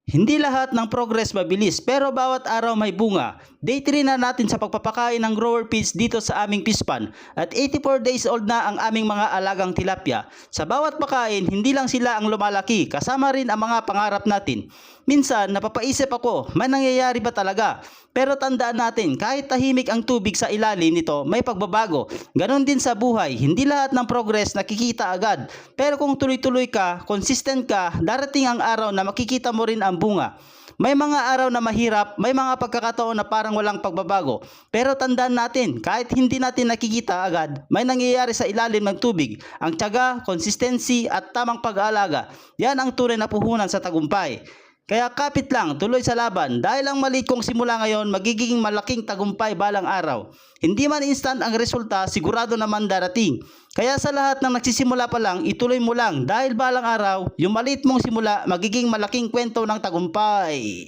Hindi lahat ng progress mabilis pero bawat araw may bunga. Day 3 na natin sa pagpapakain ng grower feeds dito sa aming fish pond at 84 days old na ang aming mga alagang tilapia. Sa bawat pakain, hindi lang sila ang lumalaki, kasama rin ang mga pangarap natin. Minsan, napapaisip ako, may nangyayari ba talaga? Pero tandaan natin, kahit tahimik ang tubig sa ilalim nito, may pagbabago. Ganon din sa buhay, hindi lahat ng progress nakikita agad. Pero kung tuloy-tuloy ka, consistent ka, darating ang araw na makikita mo rin ang bunga. May mga araw na mahirap, may mga pagkakataon na parang walang pagbabago. Pero tandaan natin, kahit hindi natin nakikita agad, may nangyayari sa ilalim ng tubig. Ang tiyaga, consistency at tamang pag-aalaga, yan ang tunay na puhunan sa tagumpay. Kaya kapit lang, tuloy sa laban. Dahil ang maliit kong simula ngayon, magiging malaking tagumpay balang araw. Hindi man instant ang resulta, sigurado naman darating. Kaya sa lahat ng nagsisimula pa lang, ituloy mo lang. Dahil balang araw, yung maliit mong simula, magiging malaking kwento ng tagumpay.